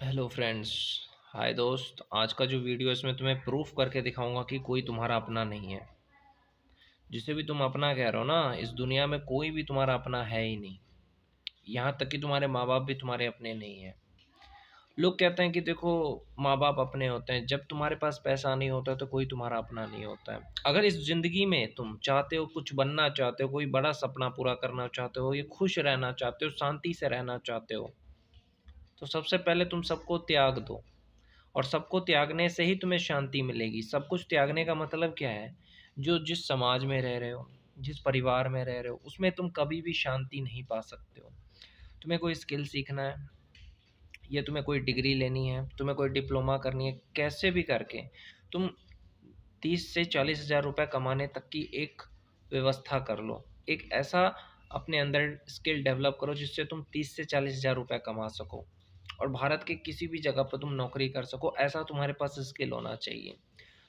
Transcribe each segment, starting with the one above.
Hello friends. हाय दोस्त, आज का जो वीडियो है इसमें तुम्हें प्रूफ करके दिखाऊंगा कि कोई तुम्हारा अपना नहीं है। जिसे भी तुम अपना कह रहे हो ना, इस दुनिया में कोई भी तुम्हारा अपना है ही नहीं। यहाँ तक कि तुम्हारे माँ बाप भी तुम्हारे अपने नहीं है। लोग कहते हैं कि देखो, माँ बाप अपने होते हैं। जब तुम्हारे पास पैसा नहीं होता तो कोई तुम्हारा अपना नहीं होता है। अगर इस ज़िंदगी में तुम चाहते हो, कुछ बनना चाहते हो, कोई बड़ा सपना पूरा करना चाहते हो, ये खुश रहना चाहते हो, शांति से रहना चाहते हो, तो सबसे पहले तुम सबको त्याग दो। और सबको त्यागने से ही तुम्हें शांति मिलेगी। सब कुछ त्यागने का मतलब क्या है? जो जिस समाज में रह रहे हो, जिस परिवार में रह रहे हो, उसमें तुम कभी भी शांति नहीं पा सकते हो। तुम्हें कोई स्किल सीखना है, या तुम्हें कोई डिग्री लेनी है, तुम्हें कोई डिप्लोमा करनी है, कैसे भी करके तुम 30 से 40 हज़ार रुपये कमाने तक की एक व्यवस्था कर लो। एक ऐसा अपने अंदर स्किल डेवलप करो जिससे तुम 30 से 40 हज़ार रुपये कमा सको और भारत के किसी भी जगह पर तुम नौकरी कर सको। ऐसा तुम्हारे पास स्किल होना चाहिए।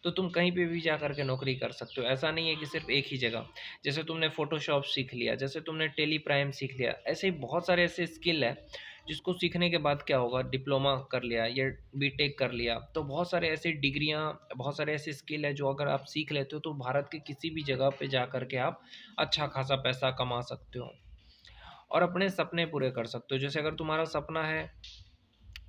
तो तुम कहीं पे भी जा कर के नौकरी कर सकते हो। ऐसा नहीं है कि सिर्फ एक ही जगह। जैसे तुमने फ़ोटोशॉप सीख लिया, जैसे तुमने टेली प्राइम सीख लिया, ऐसे ही बहुत सारे ऐसे स्किल है जिसको सीखने के बाद क्या होगा, डिप्लोमा कर लिया या बीटेक कर लिया, तो बहुत सारे ऐसे डिग्रियां, बहुत सारे ऐसे स्किल है जो अगर आप सीख लेते हो तो भारत के किसी भी जगह पे जा कर के आप अच्छा खासा पैसा कमा सकते हो और अपने सपने पूरे कर सकते हो। जैसे अगर तुम्हारा सपना है,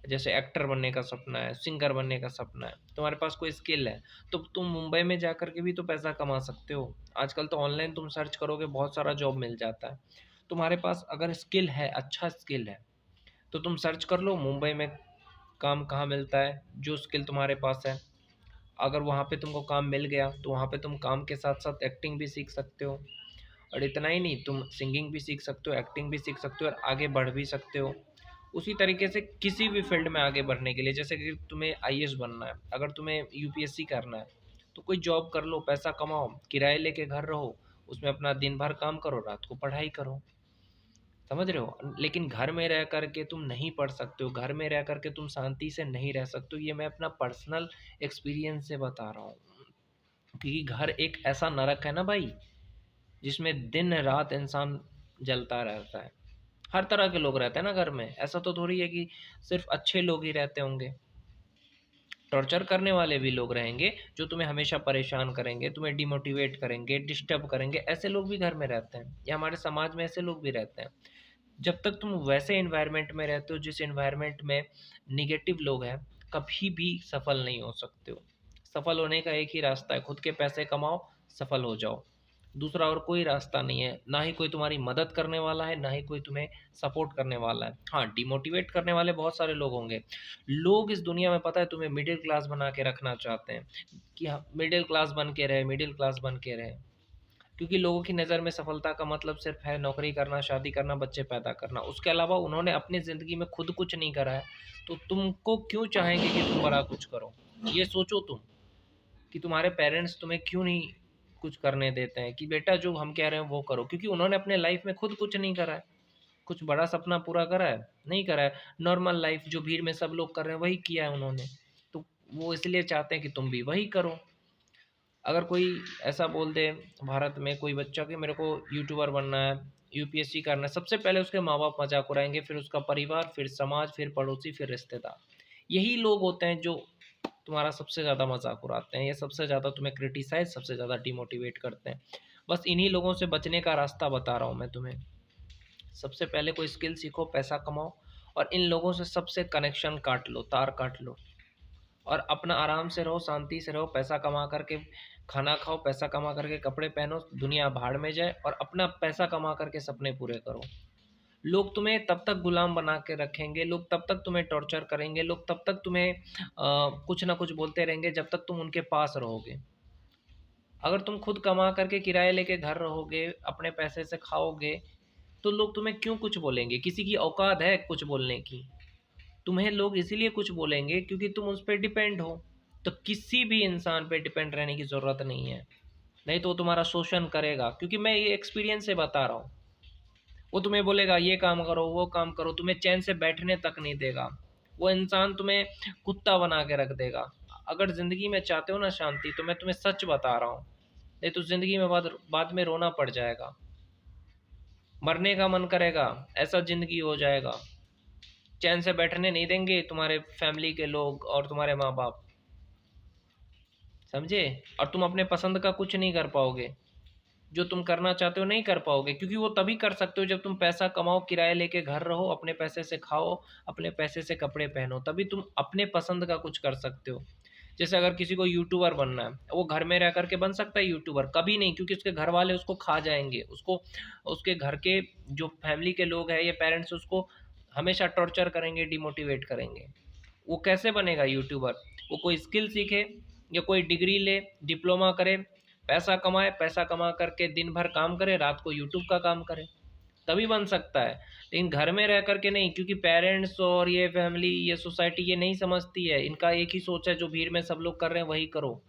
जैसे एक्टर बनने का सपना है, सिंगर बनने का सपना है, तुम्हारे पास कोई स्किल है, तो तुम मुंबई में जा कर के भी तो पैसा कमा सकते हो। आजकल तो ऑनलाइन तुम सर्च करोगे, बहुत सारा जॉब मिल जाता है। तुम्हारे पास अगर स्किल है, अच्छा स्किल है, तो तुम सर्च कर लो मुंबई में काम कहाँ मिलता है, जो स्किल तुम्हारे पास है। अगर वहाँ पे तुमको काम मिल गया तो वहाँ पे तुम काम के साथ साथ एक्टिंग भी सीख सकते हो। और इतना ही नहीं, तुम सिंगिंग भी सीख सकते हो, एक्टिंग भी सीख सकते हो और आगे बढ़ भी सकते हो। उसी तरीके से किसी भी फील्ड में आगे बढ़ने के लिए, जैसे कि तुम्हें आईएएस बनना है, अगर तुम्हें यूपीएससी करना है, तो कोई जॉब कर लो, पैसा कमाओ, किराए लेके घर रहो, उसमें अपना दिन भर काम करो, रात को पढ़ाई करो। समझ रहे हो? लेकिन घर में रह कर के तुम नहीं पढ़ सकते हो, घर में रह कर के तुम शांति से नहीं रह सकते हो। ये मैं अपना पर्सनल एक्सपीरियंस से बता रहा हूँ। क्योंकि घर एक ऐसा नरक है ना भाई, जिसमें दिन रात इंसान जलता रहता है। हर तरह के लोग रहते हैं ना घर में। ऐसा तो थोड़ी है कि सिर्फ अच्छे लोग ही रहते होंगे। टॉर्चर करने वाले भी लोग रहेंगे जो तुम्हें हमेशा परेशान करेंगे, तुम्हें डिमोटिवेट करेंगे, डिस्टर्ब करेंगे। ऐसे लोग भी घर में रहते हैं, या हमारे समाज में ऐसे लोग भी रहते हैं। जब तक तुम वैसे एनवायरनमेंट में रहते हो जिस एनवायरनमेंट में निगेटिव लोग हैं, कभी भी सफल नहीं हो सकते हो। सफल होने का एक ही रास्ता है, खुद के पैसे कमाओ, सफल हो जाओ। दूसरा और कोई रास्ता नहीं है। ना ही कोई तुम्हारी मदद करने वाला है, ना ही कोई तुम्हें सपोर्ट करने वाला है। हाँ, डिमोटिवेट करने वाले बहुत सारे लोग होंगे। लोग इस दुनिया में, पता है तुम्हें, मिडिल क्लास बना के रखना चाहते हैं कि हाँ, मिडिल क्लास बन के रहे, मिडिल क्लास बन के रहे। क्योंकि लोगों की नज़र में सफलता का मतलब सिर्फ है नौकरी करना, शादी करना, बच्चे पैदा करना। उसके अलावा उन्होंने अपनी ज़िंदगी में खुद कुछ नहीं करा है। तो तुमको क्यों चाहेंगे कि तुम बड़ा कुछ करो? ये सोचो तुम, कि तुम्हारे पेरेंट्स तुम्हें क्यों नहीं कुछ करने देते हैं कि बेटा जो हम कह रहे हैं वो करो। क्योंकि उन्होंने अपने लाइफ में खुद कुछ नहीं करा है। कुछ बड़ा सपना पूरा करा है? नहीं करा है। नॉर्मल लाइफ जो भीड़ में सब लोग कर रहे हैं वही किया है उन्होंने। तो वो इसलिए चाहते हैं कि तुम भी वही करो। अगर कोई ऐसा बोल दे भारत में कोई बच्चा कि मेरे को यूट्यूबर बनना है, यूपीएससी करना है, सबसे पहले उसके माँ बाप मजाक उड़ाएंगे, फिर उसका परिवार, फिर समाज, फिर पड़ोसी, फिर रिश्तेदार। यही लोग होते हैं जो तुम्हारा सबसे ज़्यादा मजाक उड़ाते हैं, या सबसे ज़्यादा तुम्हें क्रिटिसाइज, सबसे ज़्यादा डिमोटिवेट करते हैं। बस इन्हीं लोगों से बचने का रास्ता बता रहा हूँ मैं तुम्हें। सबसे पहले कोई स्किल सीखो, पैसा कमाओ, और इन लोगों से सबसे कनेक्शन काट लो, तार काट लो, और अपना आराम से रहो, शांति से रहो। पैसा कमा करके खाना खाओ, पैसा कमा करके कपड़े पहनो, दुनिया भाड़ में जाए, और अपना पैसा कमा करके सपने पूरे करो। लोग तुम्हें तब तक गुलाम बना के रखेंगे, लोग तब तक तुम्हें टॉर्चर करेंगे, लोग तब तक तुम्हें कुछ ना कुछ बोलते रहेंगे जब तक तुम उनके पास रहोगे। अगर तुम खुद कमा करके किराए लेके घर रहोगे, अपने पैसे से खाओगे, तो लोग तुम्हें क्यों कुछ बोलेंगे? किसी की औकात है कुछ बोलने की? तुम्हें लोग इसीलिए कुछ बोलेंगे क्योंकि तुम उस पे डिपेंड हो। तो किसी भी इंसान पे डिपेंड रहने की ज़रूरत नहीं है, नहीं तो वो तुम्हारा शोषण करेगा। क्योंकि मैं ये एक्सपीरियंस से बता रहा हूँ। वो तुम्हें बोलेगा ये काम करो, वो काम करो, तुम्हें चैन से बैठने तक नहीं देगा। वो इंसान तुम्हें कुत्ता बना के रख देगा। अगर ज़िंदगी में चाहते हो ना शांति, तो मैं तुम्हें सच बता रहा हूँ, नहीं तो ज़िंदगी में बाद बाद में रोना पड़ जाएगा, मरने का मन करेगा, ऐसा ज़िंदगी हो जाएगा। चैन से बैठने नहीं देंगे तुम्हारे फैमिली के लोग और तुम्हारे माँ बाप, समझे। और तुम अपने पसंद का कुछ नहीं कर पाओगे, जो तुम करना चाहते हो नहीं कर पाओगे, क्योंकि वो तभी कर सकते हो जब तुम पैसा कमाओ, किराए लेके घर रहो, अपने पैसे से खाओ, अपने पैसे से कपड़े पहनो, तभी तुम अपने पसंद का कुछ कर सकते हो। जैसे अगर किसी को यूट्यूबर बनना है, वो घर में रह करके बन सकता है यूट्यूबर? कभी नहीं, क्योंकि उसके घर वाले उसको खा जाएंगे, उसको, उसके घर के जो फैमिली के लोग हैं या पेरेंट्स उसको हमेशा टॉर्चर करेंगे, डिमोटिवेट करेंगे। वो कैसे बनेगा यूट्यूबर? वो कोई स्किल सीखे या कोई डिग्री ले, डिप्लोमा करे, पैसा कमाए, पैसा कमा करके दिन भर काम करे, रात को यूट्यूब का काम करे, तभी बन सकता है। लेकिन घर में रह करके नहीं, क्योंकि पेरेंट्स और ये फैमिली, ये सोसाइटी ये नहीं समझती है। इनका एक ही सोच है, जो भीड़ में सब लोग कर रहे हैं वही करो।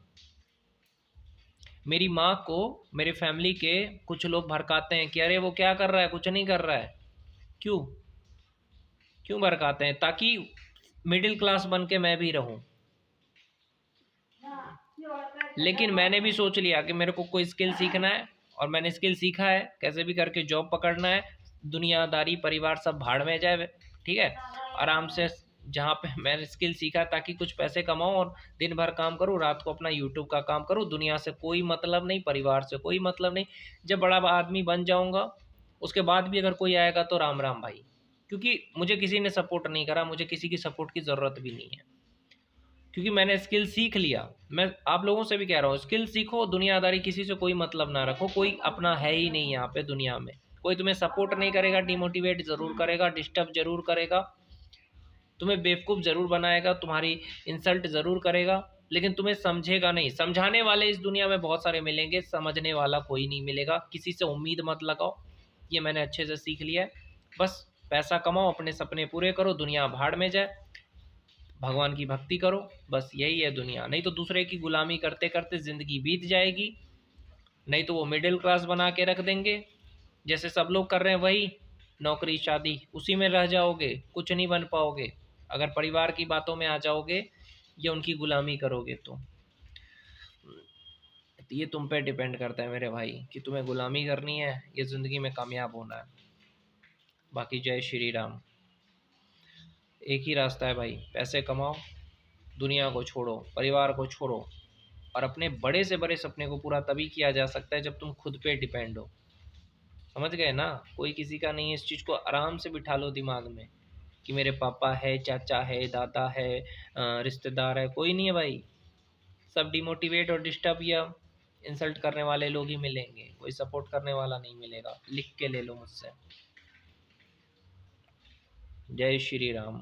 मेरी माँ को मेरे फैमिली के कुछ लोग भड़काते हैं कि अरे वो क्या कर रहा है, कुछ नहीं कर रहा है। क्यों? क्यों भड़काते हैं? ताकि मिडिल क्लास बन के मैं भी रहूं। लेकिन मैंने भी सोच लिया कि मेरे को कोई स्किल सीखना है, और मैंने स्किल सीखा है, कैसे भी करके जॉब पकड़ना है, दुनियादारी परिवार सब भाड़ में जाए, ठीक है, आराम से। जहाँ पे मैंने स्किल सीखा ताकि कुछ पैसे कमाऊँ और दिन भर काम करूँ, रात को अपना यूट्यूब का काम करूँ, दुनिया से कोई मतलब नहीं, परिवार से कोई मतलब नहीं। जब बड़ा आदमी बन जाऊँगा उसके बाद भी अगर कोई आएगा तो राम राम भाई, क्योंकि मुझे किसी ने सपोर्ट नहीं करा, मुझे किसी की सपोर्ट की ज़रूरत भी नहीं है, क्योंकि मैंने स्किल सीख लिया। मैं आप लोगों से भी कह रहा हूँ, स्किल सीखो, दुनियादारी किसी से कोई मतलब ना रखो, कोई अपना है ही नहीं यहाँ पे दुनिया में। कोई तुम्हें सपोर्ट नहीं करेगा, डिमोटिवेट ज़रूर करेगा, डिस्टर्ब ज़रूर करेगा, तुम्हें बेवकूफ़ ज़रूर बनाएगा, तुम्हारी इंसल्ट ज़रूर करेगा, लेकिन तुम्हें समझेगा नहीं। समझाने वाले इस दुनिया में बहुत सारे मिलेंगे, समझने वाला कोई नहीं मिलेगा। किसी से उम्मीद मत लगाओ, ये मैंने अच्छे से सीख लिया है। बस पैसा कमाओ, अपने सपने पूरे करो, दुनिया भाड़ में जाए, भगवान की भक्ति करो, बस यही है दुनिया। नहीं तो दूसरे की गुलामी करते करते ज़िंदगी बीत जाएगी, नहीं तो वो मिडिल क्लास बना के रख देंगे, जैसे सब लोग कर रहे हैं वही, नौकरी शादी उसी में रह जाओगे, कुछ नहीं बन पाओगे। अगर परिवार की बातों में आ जाओगे या उनकी गुलामी करोगे तो ये तुम पे डिपेंड करता है मेरे भाई, कि तुम्हें गुलामी करनी है या ज़िंदगी में कामयाब होना है। बाकी जय श्री राम। एक ही रास्ता है भाई, पैसे कमाओ, दुनिया को छोड़ो, परिवार को छोड़ो, और अपने बड़े से बड़े सपने को पूरा तभी किया जा सकता है जब तुम खुद पे डिपेंड हो। समझ गए ना? कोई किसी का नहीं है। इस चीज़ को आराम से बिठा लो दिमाग में कि मेरे पापा है, चाचा है, दादा है, रिश्तेदार है, कोई नहीं है भाई। सब डिमोटिवेट और डिस्टर्ब या इंसल्ट करने वाले लोग ही मिलेंगे, कोई सपोर्ट करने वाला नहीं मिलेगा। लिख के ले लो मुझसे। जय श्री राम।